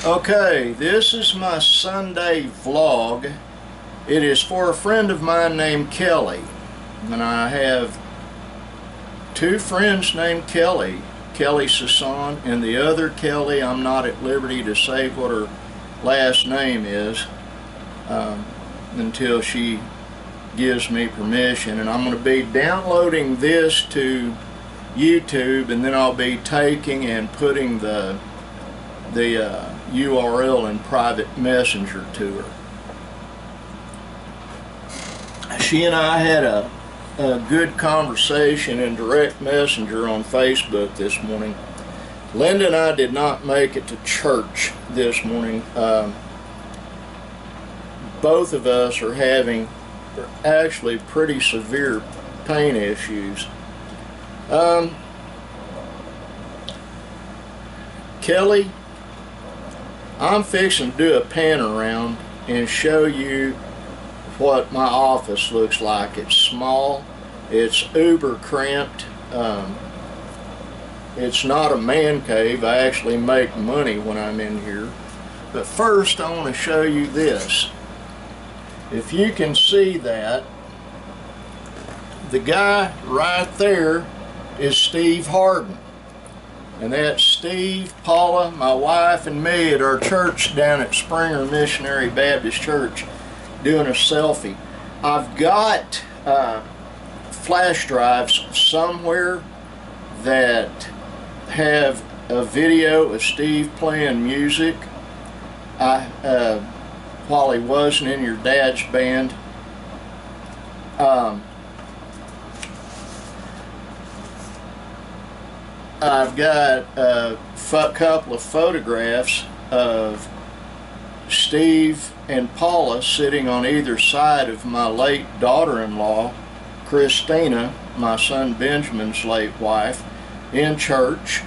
Okay, this is my Sunday vlog. It is for a friend of mine named Kelly. And I have two friends named Kelly. Kelly Sasan and the other Kelly, I'm not at liberty to say what her last name is until she gives me permission. And I'm going to be downloading this to YouTube, and then I'll be taking and putting the URL in private messenger to her. She and I had a good conversation in direct messenger on Facebook this morning. Linda and I did not make it to church this morning. Both of us are having actually pretty severe pain issues. Kelly, I'm fixing to do a pan around and show you what my office looks like. It's small, it's uber cramped, it's not a man cave. I actually make money when I'm in here. But first I want to show you this. If you can see that, the guy right there is Steve Harden. And that's Steve, Paula, my wife, and me at our church down at Springer Missionary Baptist Church doing a selfie. I've got flash drives somewhere that have a video of Steve playing music while he wasn't in your dad's band. I've got a couple of photographs of Steve and Paula sitting on either side of my late daughter-in-law, Christina, my son Benjamin's late wife, in church.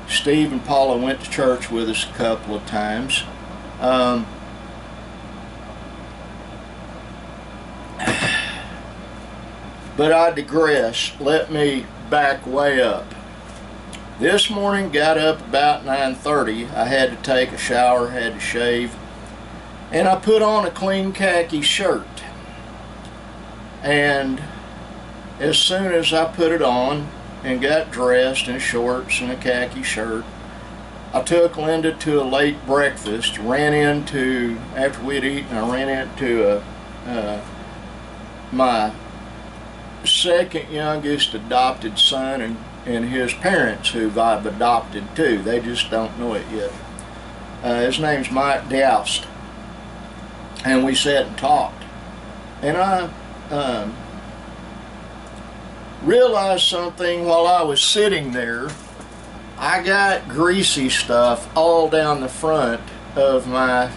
Steve and Paula went to church with us a couple of times. But I digress. Let me back way up. This morning, got up about 9:30. I had to take a shower, had to shave, and I put on a clean khaki shirt. And as soon as I put it on and got dressed in shorts and a khaki shirt, I took Linda to a late breakfast. After we'd eaten, I ran into my second youngest adopted son and his parents, who I've adopted too. They just don't know it yet. His name's Mike Doust. And we sat and talked. And I realized something while I was sitting there. I got greasy stuff all down the front of my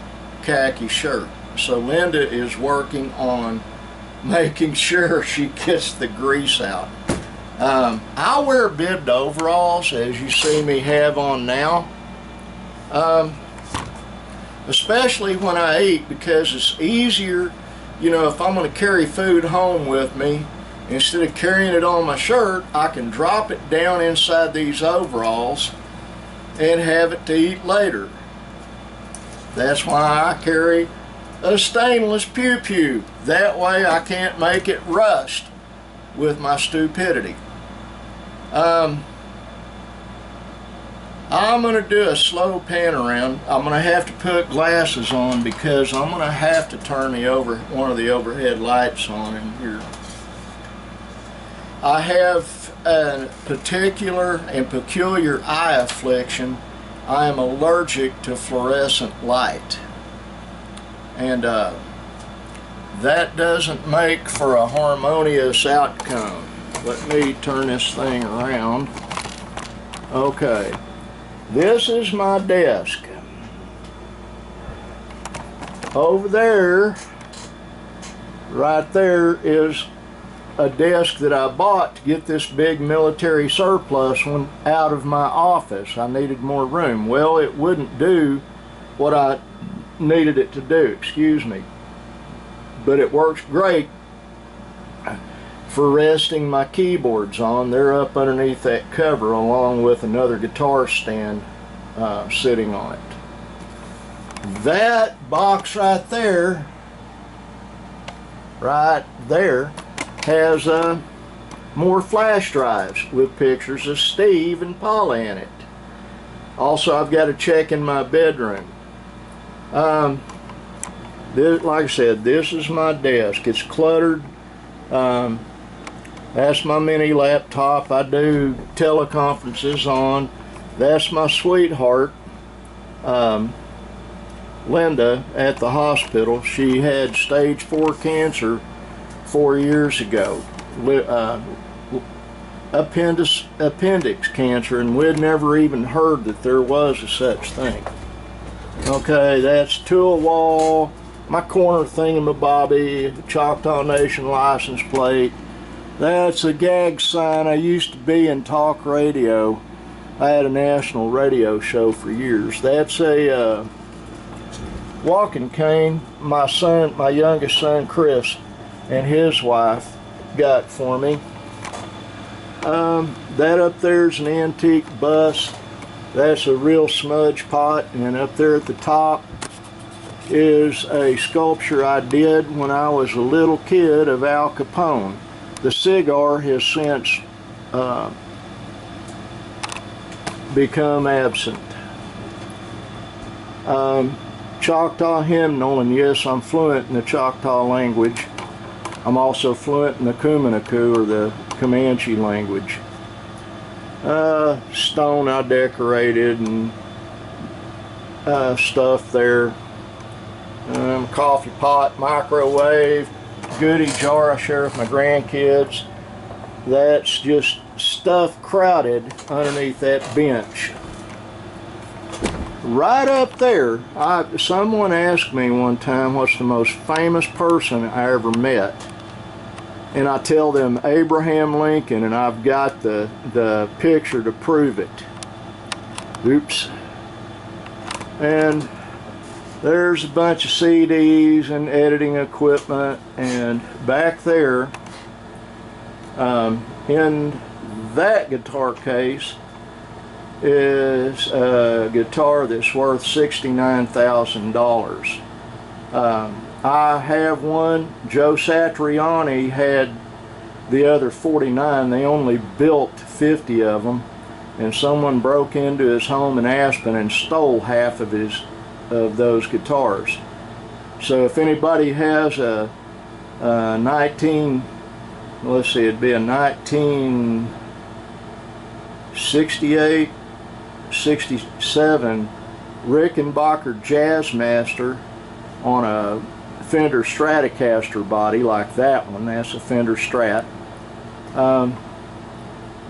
khaki shirt. So Linda is working on making sure she gets the grease out. I wear bibbed overalls, as you see me have on now, especially when I eat, because it's easier, if I'm going to carry food home with me, instead of carrying it on my shirt, I can drop it down inside these overalls and have it to eat later. That's why I carry a stainless pew-pew. That way I can't make it rust with my stupidity. I'm going to do a slow pan around. I'm going to have to put glasses on because I'm going to have to turn one of the overhead lights on in here. I have a particular and peculiar eye affliction. I am allergic to fluorescent light. And that doesn't make for a harmonious outcome. Let me turn this thing around. Okay, this is my desk. Over there, right there, is a desk that I bought to get this big military surplus one out of my office. I needed more room. Well, it wouldn't do what I needed it to do, excuse me. But it works great for resting my keyboards on. They're up underneath that cover along with another guitar stand sitting on it. That box right there, has more flash drives with pictures of Steve and Paula in it. Also, I've got a check in my bedroom. Like I said, this is my desk. It's cluttered. That's my mini laptop I do teleconferences on. That's my sweetheart, Linda, at the hospital. She had stage 4 cancer 4 years ago, appendix cancer, and we'd never even heard that there was a such thing. Okay, that's tool wall, my corner thingamabobby, the Choctaw Nation license plate. That's a gag sign. I used to be in talk radio. I had a national radio show for years. That's a walking cane my youngest son Chris and his wife got for me. That up there is an antique bus. That's a real smudge pot, and up there at the top is a sculpture I did when I was a little kid of Al Capone. The cigar has since become absent. Choctaw hymnal, and yes, I'm fluent in the Choctaw language. I'm also fluent in the Kumanaku, or the Comanche language. Stone I decorated, and stuff there. Coffee pot, microwave, goodie jar I share with my grandkids. That's just stuff crowded underneath that bench. Right up there, someone asked me one time what's the most famous person I ever met. And I tell them Abraham Lincoln, and I've got the picture to prove it. Oops. And there's a bunch of CDs and editing equipment, and back there in that guitar case is a guitar that's worth $69,000. I have one. Joe Satriani had the other 49. They only built 50 of them, and someone broke into his home in Aspen and stole half of those guitars. So if anybody has a 1968, 67 Rickenbacker Jazzmaster on a Fender Stratocaster body like that one, that's a Fender Strat,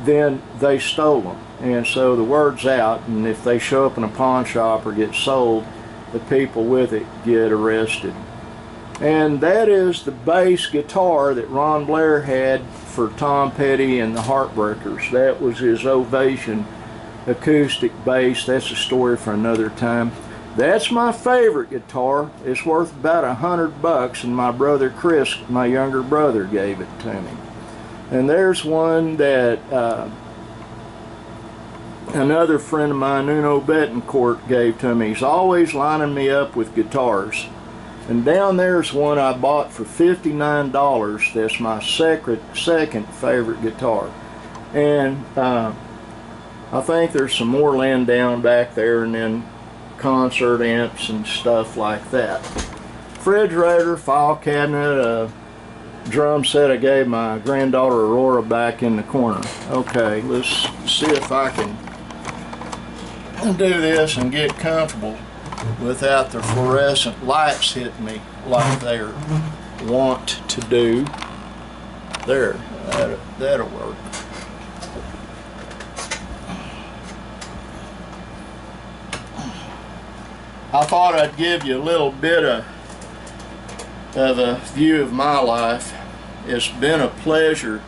then they stole them. And so the word's out, and if they show up in a pawn shop or get sold, the people with it get arrested. And that is the bass guitar that Ron Blair had for Tom Petty and the Heartbreakers. That was his Ovation acoustic bass. That's a story for another time. That's my favorite guitar. It's worth about $100, and my brother Chris, my younger brother, gave it to me. And there's one that another friend of mine, Nuno Betancourt, gave to me. He's always lining me up with guitars. And down there's one I bought for $59. That's my second favorite guitar. And I think there's some more laying down back there, and then concert amps and stuff like that. Refrigerator, file cabinet, a drum set I gave my granddaughter Aurora back in the corner. Okay, let's see if I can do this and get comfortable without the fluorescent lights hitting me like they're wont to do. There, that'll work. I thought I'd give you a little bit of a view of my life. It's been a pleasure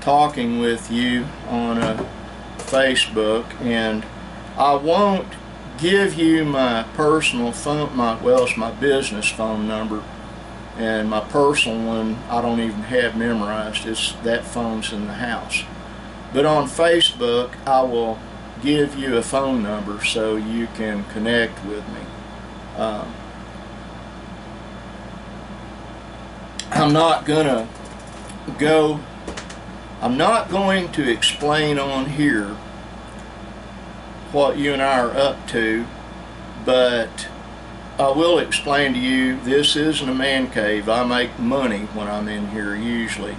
talking with you on Facebook, and I won't give you my personal phone, it's my business phone number, and my personal one I don't even have memorized. That phone's in the house. But on Facebook I will give you a phone number so you can connect with me. Um, I'm not going to explain on here what you and I are up to, but I will explain to you, this isn't a man cave. I make money when I'm in here usually.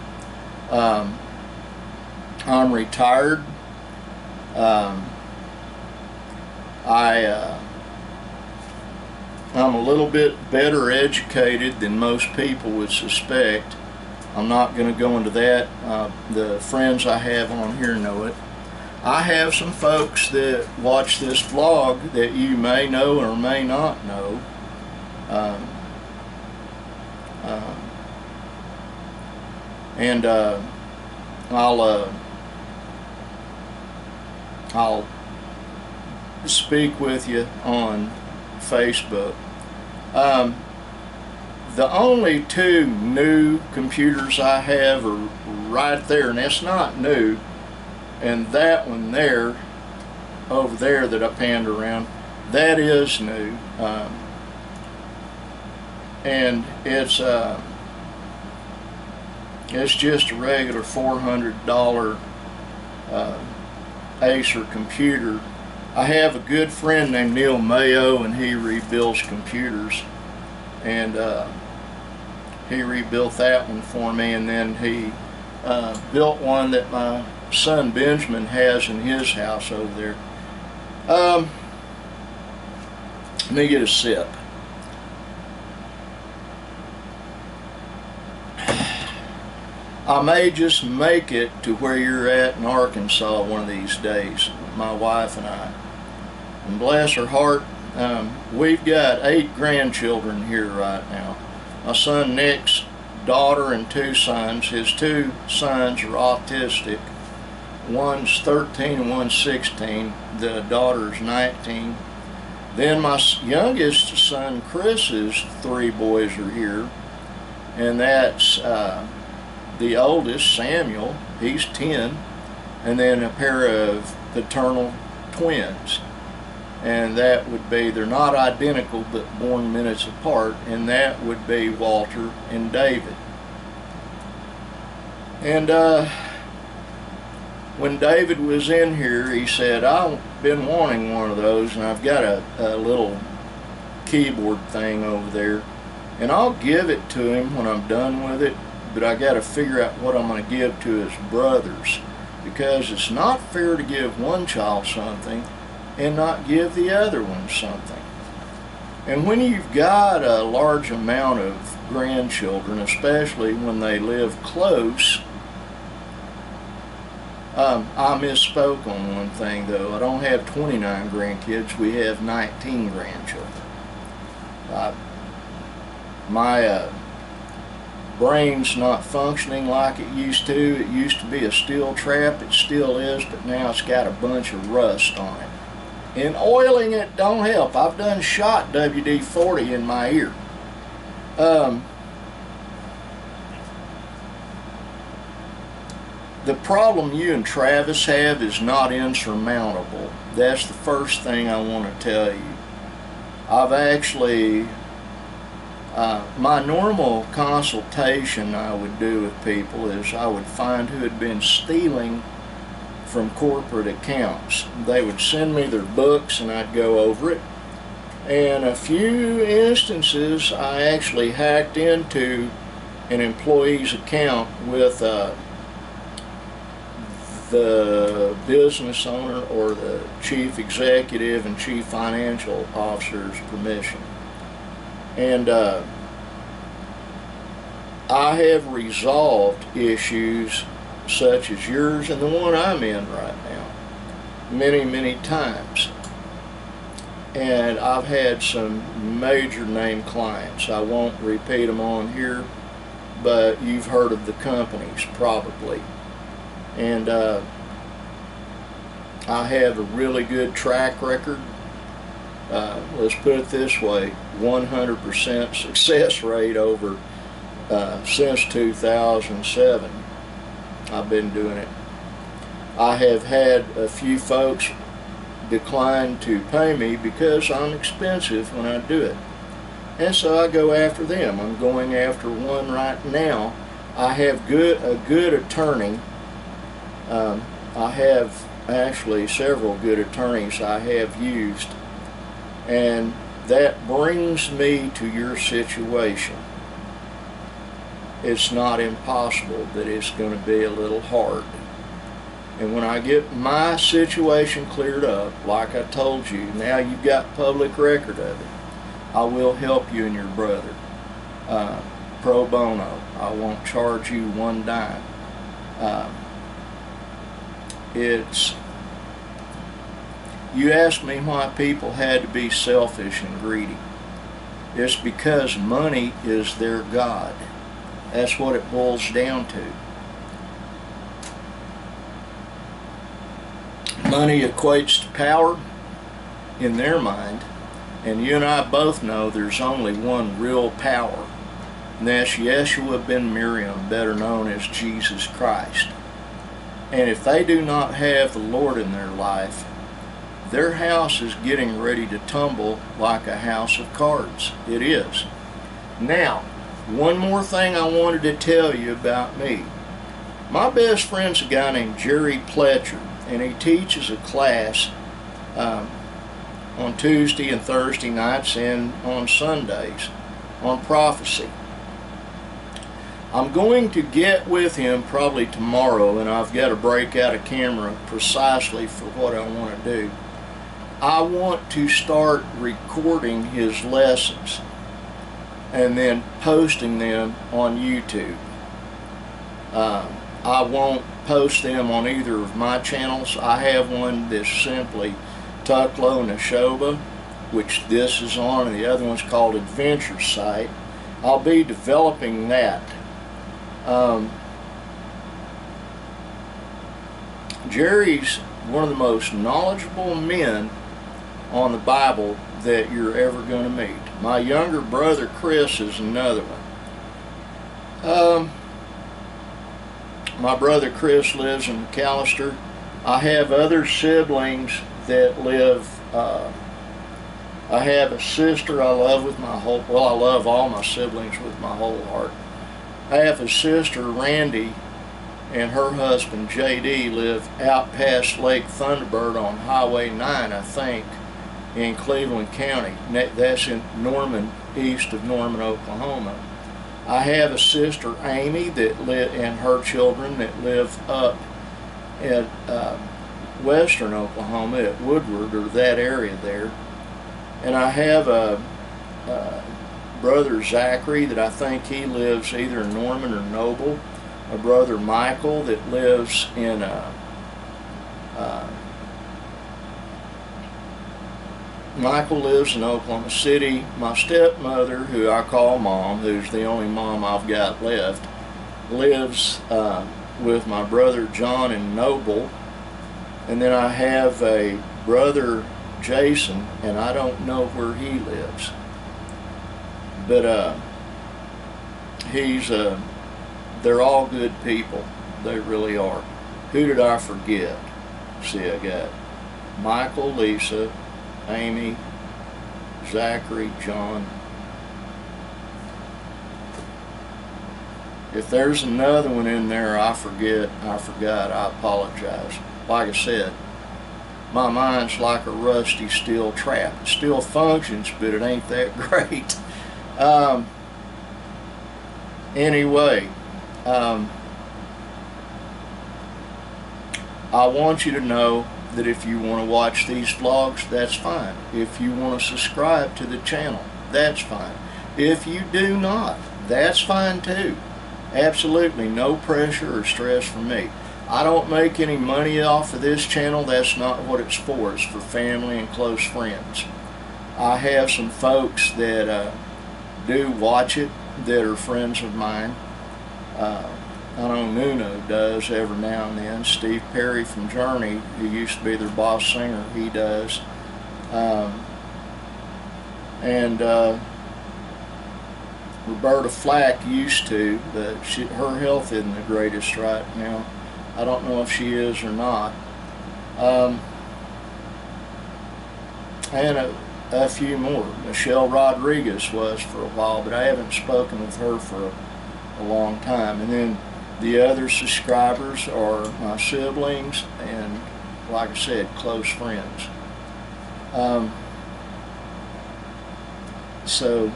I'm retired. I'm a little bit better educated than most people would suspect. I'm not going to go into that. The friends I have on here know it. I have some folks that watch this vlog that you may know or may not know. I'll speak with you on Facebook. The only two new computers I have are right there, and that's not new, and that one there, over there that I panned around, that is new. And it's just a regular $400 Acer computer. I have a good friend named Neil Mayo, and he rebuilds computers, and he rebuilt that one for me, and then he built one that my son Benjamin has in his house over there. Let me get a sip. I may just make it to where you're at in Arkansas one of these days, my wife and I. And bless her heart, we've got 8 grandchildren here right now. My son Nick's daughter and 2 sons. His 2 sons are autistic. One's 13 and one's 16. The daughter's 19. Then my youngest son Chris's 3 boys are here. And that's the oldest, Samuel, he's 10. And then a pair of paternal twins. And that would be, they're not identical but born minutes apart, and that would be Walter and David. And when David was in here, he said, I've been wanting one of those, and I've got a little keyboard thing over there, and I'll give it to him when I'm done with it, but I got to figure out what I'm going to give to his brothers, because it's not fair to give one child something and not give the other one something. And when you've got a large amount of grandchildren, especially when they live close, I misspoke on one thing though. I don't have 29 grandkids, we have 19 grandchildren. My brain's not functioning like it used to. It used to be a steel trap, it still is, but now it's got a bunch of rust on it. And oiling it don't help. I've done shot WD-40 in my ear. The problem you and Travis have is not insurmountable. That's the first thing I want to tell you. I've actually, my normal consultation I would do with people is I would find who had been stealing from corporate accounts. They would send me their books and I'd go over it. And a few instances I actually hacked into an employee's account with the business owner or the chief executive and chief financial officer's permission. And I have resolved issues such as yours and the one I'm in right now many times. And I've had some major name clients. I won't repeat them on here, but you've heard of the companies probably. And I have a really good track record. Let's put it this way, 100% success rate over since 2007. I've been doing it. I have had a few folks decline to pay me because I'm expensive when I do it. And so I go after them. I'm going after one right now. I have a good attorney. I have actually several good attorneys I have used, and that brings me to your situation. It's not impossible, but it's going to be a little hard. And when I get my situation cleared up, like I told you, now you've got public record of it, I will help you and your brother pro bono. I won't charge you one dime. You asked me why people had to be selfish and greedy. It's because money is their God. That's what it boils down to. Money equates to power in their mind, and you and I both know there's only one real power, and that's Yeshua ben Miriam, better known as Jesus Christ. And if they do not have the Lord in their life, their house is getting ready to tumble like a house of cards. It is. Now, one more thing I wanted to tell you about me. My best friend's a guy named Jerry Pletcher, and he teaches a class on Tuesday and Thursday nights and on Sundays on prophecy. I'm going to get with him probably tomorrow, and I've got to break out a camera precisely for what I want to do. I want to start recording his lessons and then posting them on YouTube. I won't post them on either of my channels. I have one that's simply Tuklo Neshoba, which this is on, and the other one's called Adventure Site. I'll be developing that. Jerry's one of the most knowledgeable men on the Bible that you're ever going to meet. My younger brother Chris is another one. My brother Chris lives in McAllister. I have other siblings that live, I have a sister I love with my whole, well, I love all my siblings with my whole heart. I have a sister, Randy, and her husband, J.D., live out past Lake Thunderbird on Highway 9, I think, in Cleveland County. That's in Norman, east of Norman, Oklahoma. I have a sister, Amy, and her children that live up at western Oklahoma at Woodward, or that area there. And I have a brother, Zachary, that I think he lives either in Norman or Noble. A brother, Michael, that lives in Michael lives in Oklahoma City. My stepmother, who I call Mom, who's the only mom I've got left, lives with my brother John in Noble. And then I have a brother, Jason, and I don't know where he lives. But they're all good people. They really are. Who did I forget? See, I got Michael, Lisa, Amy, Zachary, John. If there's another one in there I forgot, I apologize. Like I said, my mind's like a rusty steel trap. It still functions, but it ain't that great. Anyway, I want you to know that if you want to watch these vlogs, that's fine. If you want to subscribe to the channel, that's fine. If you do not, that's fine too. Absolutely no pressure or stress from me. I don't make any money off of this channel. That's not what it's for. It's for family and close friends. I have some folks that do watch it that are friends of mine. I know Nuno does every now and then. Steve Perry from Journey, who used to be their boss singer, he does. Roberta Flack used to, but her health isn't the greatest right now. I don't know if she is or not. and a few more. Michelle Rodriguez was for a while, but I haven't spoken with her for a long time. And then the other subscribers are my siblings and, like I said, close friends. So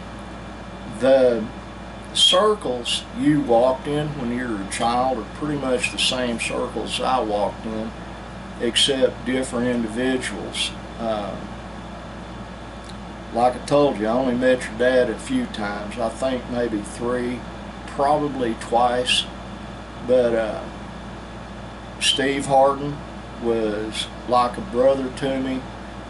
the circles you walked in when you were a child are pretty much the same circles I walked in, except different individuals. Like I told you, I only met your dad a few times. I think maybe 3, probably twice. But Steve Harden was like a brother to me.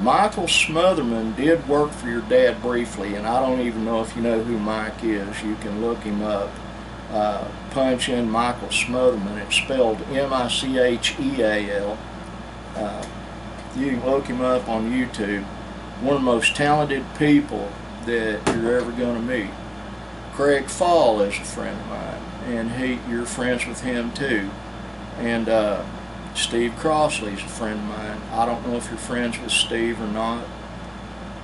Michael Smotherman did work for your dad briefly, and I don't even know if you know who Mike is. You can look him up. Punch in Michael Smotherman. It's spelled M-I-C-H-E-A-L. You can look him up on YouTube. One of the most talented people that you're ever going to meet. Craig Fall is a friend of mine, and you're friends with him too. And Steve Crossley's a friend of mine. I don't know if you're friends with Steve or not.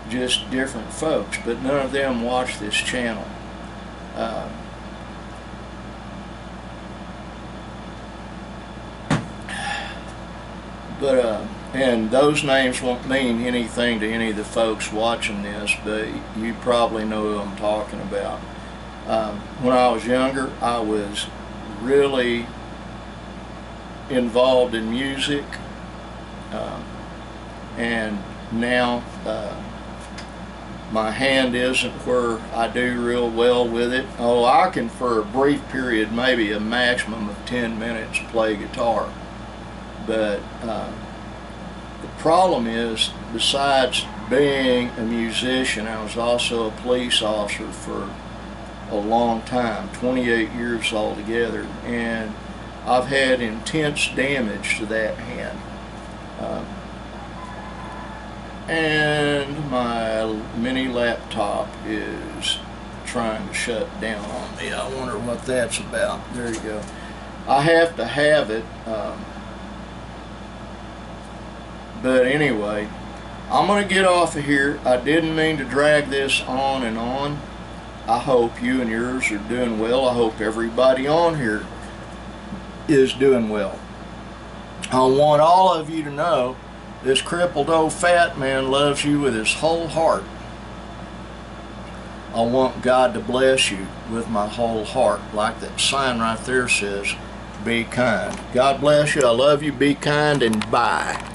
Just different folks, but none of them watch this channel. And those names won't mean anything to any of the folks watching this, but you probably know who I'm talking about. When I was younger, I was really involved in music, and now my hand isn't where I do real well with it. Oh, I can, for a brief period, maybe a maximum of 10 minutes, play guitar. But the problem is, besides being a musician, I was also a police officer for a long time, 28 years altogether, and I've had intense damage to that hand. And my mini laptop is trying to shut down on me. I wonder what that's about. There you go. I have to have it. But anyway, I'm going to get off of here. I didn't mean to drag this on and on. I hope you and yours are doing well. I hope everybody on here is doing well. I want all of you to know this crippled old fat man loves you with his whole heart. I want God to bless you with my whole heart, like that sign right there says, be kind. God bless you. I love you. Be kind, and bye.